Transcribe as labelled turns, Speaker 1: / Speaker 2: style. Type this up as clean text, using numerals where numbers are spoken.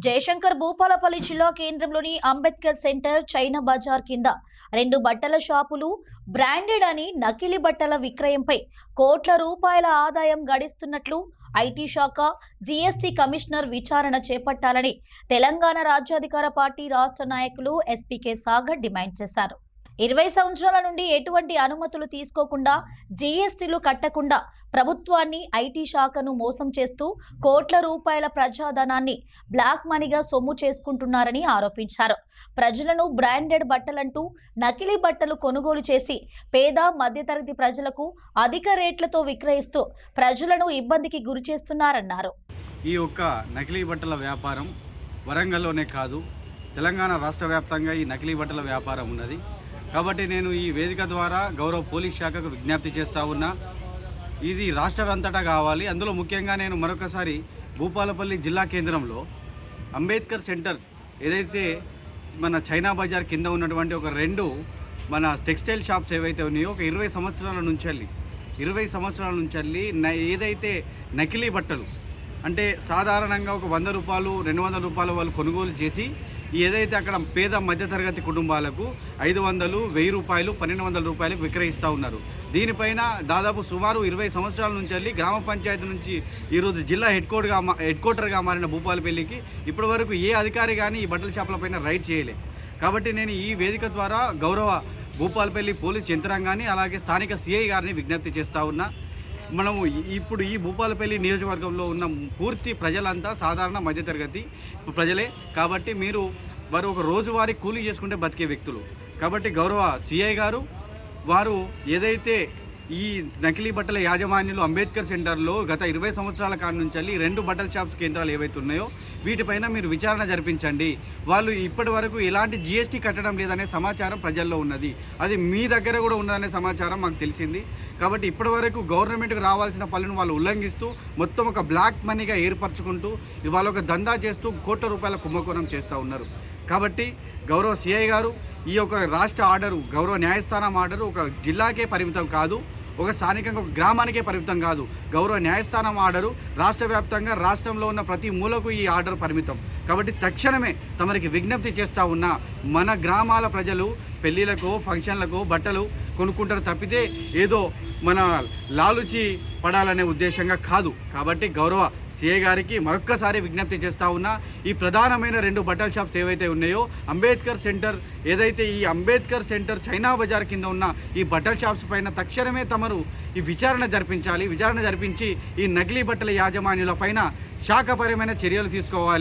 Speaker 1: జయశంకర్ భూపాలపల్లి జిల్లా కేంద్రంలోని Ambedkar centre China Bazar కింద 2 బట్టల షాపులు బ్రాండెడ్ అని నకిలీ బట్టల విక్రయంపై కోట్ల రూపాయల ఆదాయం గడిస్తున్నట్లు ఐటీ శాఖ జీఎస్టీ కమిషనర్ విచారణ చేపట్టాలని తెలంగాణ రాజ్యాధికార పార్టీ రాష్ట్ర నాయకులు ఎస్పీకే సాగర్ డిమాండ్ చేశారు. 20 సంవత్సరాల నుండి ఎటువంటి అనుమతులు తీసుకోకుండా జీఎస్టీలు కట్టకుండా ప్రభుత్వాన్ని ఐటీ శాఖను మోసం చేస్తూ కోట్ల రూపాయల ప్రజాధనాన్ని బ్లాక్ మనీగా సొమ్ము చేసుకుంటున్నారని ఆరోపించారు. ప్రజలను బ్రాండెడ్ బట్టలంటూ నకిలీ బట్టలు కొనుగోలు చేసి పేద మధ్యతరగతి ప్రజలకు అధిక రేట్లతో విక్రయిస్తూ ప్రజలను ఇబ్బందికి గురి చేస్తున్నారన్నారు.
Speaker 2: ఈ ఒక్క నకిలీ బట్టల వ్యాపారం వరంగల్లోనే కాదు, తెలంగాణ రాష్ట్ర వ్యాప్తంగా ఈ నకిలీ బట్టల వ్యాపారం ఉన్నది. కాబట్టి నేను ఈ వేదిక ద్వారా గౌరవ పోలీస్ శాఖకు విజ్ఞప్తి చేస్తూ ఉన్నా, ఇది రాష్ట్రమంతటా కావాలి. అందులో ముఖ్యంగా నేను మరొకసారి భూపాలపల్లి జిల్లా కేంద్రంలో అంబేద్కర్ సెంటర్ ఏదైతే మన చైనా బజార్ కింద ఉన్నటువంటి ఒక 2 మన టెక్స్టైల్ షాప్స్ ఏవైతే ఉన్నాయో ఒక 20 సంవత్సరాల నుంచి ఏదైతే నకిలీ బట్టలు అంటే సాధారణంగా ఒక 100 రూపాయలు 200 రూపాయల వాళ్ళు కొనుగోలు చేసి ఏదైతే అక్కడ పేద మధ్యతరగతి కుటుంబాలకు 500, 1000 రూపాయలు, 1200 రూపాయలకు విక్రయిస్తూ ఉన్నారు. దీనిపైన దాదాపు సుమారు 20 సంవత్సరాల నుంచి గ్రామ పంచాయతీ నుంచి ఈరోజు జిల్లా హెడ్ క్వార్టర్గా మారిన భూపాలపల్లికి ఇప్పటివరకు ఏ అధికారి కానీ ఈ బట్టల షాపులపైన రైడ్ చేయలే. కాబట్టి నేను ఈ వేదిక ద్వారా గౌరవ భూపాలపల్లి పోలీస్ యంత్రాంగాన్ని అలాగే స్థానిక సిఐ గారిని విజ్ఞప్తి చేస్తూ ఉన్నా. మనము ఇప్పుడు ఈ భూపాలపల్లి నియోజకవర్గంలో ఉన్న పూర్తి ప్రజలంతా సాధారణ మధ్యతరగతి ప్రజలే. కాబట్టి వారు ఒక రోజువారీ కూలీ చేసుకుంటే బతికే వ్యక్తులు. కాబట్టి గౌరవ సిఐ గారు వారు ఏదైతే ఈ నకిలీ బట్టల యాజమాన్యులు అంబేద్కర్ సెంటర్లో గత 20 సంవత్సరాల కాడి నుంచి 2 బట్టల షాప్స్ కేంద్రాలు ఏవైతే ఉన్నాయో వీటిపైన మీరు విచారణ జరిపించండి. వాళ్ళు ఇప్పటి వరకు ఎలాంటి జీఎస్టీ కట్టడం లేదనే సమాచారం ప్రజల్లో ఉన్నది. అది మీ దగ్గర కూడా ఉన్నదనే సమాచారం మాకు తెలిసింది. కాబట్టి ఇప్పటి వరకు గవర్నమెంట్కి రావాల్సిన పనులను వాళ్ళు ఉల్లంఘిస్తూ మొత్తం ఒక బ్లాక్ మనీగా ఏర్పరచుకుంటూ ఇవాళ ఒక దందా చేస్తూ కోట్ల రూపాయల కుంభకోణం చేస్తూ ఉన్నారు. కాబట్టి గౌరవ సిఐ గారు ఈ యొక్క రాష్ట్ర ఆర్డరు, గౌరవ న్యాయస్థానం ఆర్డరు ఒక జిల్లాకే పరిమితం కాదు, ఒక స్థానికంగా ఒక గ్రామానికే పరిమితం కాదు. గౌరవ న్యాయస్థానం ఆర్డరు రాష్ట్ర వ్యాప్తంగా రాష్ట్రంలో ఉన్న ప్రతి మూలకు ఈ ఆర్డర్ పరిమితం. కాబట్టి తక్షణమే తమరికి విజ్ఞప్తి చేస్తూ ఉన్నా, మన గ్రామాల ప్రజలు పెళ్ళిళ్ళకు ఫంక్షన్లకు బట్టలు కొనుక్కుంటారు తప్పితే ఏదో మన లాలుచి పడాలనే ఉద్దేశంగా కాదు. కాబట్టి గౌరవ సిఐ గారికి మరొక్కసారి విజ్ఞప్తి చేస్తూ ఉన్నా, ఈ ప్రధానమైన 2 బట్టల షాప్స్ ఏవైతే ఉన్నాయో అంబేద్కర్ సెంటర్ ఏదైతే ఈ అంబేద్కర్ సెంటర్ చైనా బజార్ కింద ఉన్న ఈ బట్టల షాప్స్ పైన తక్షణమే తమరు ఈ విచారణ జరిపించాలి. విచారణ జరిపించి ఈ నకిలీ బట్టల యాజమాన్యుల పైన శాఖపరమైన చర్యలు తీసుకోవాలి.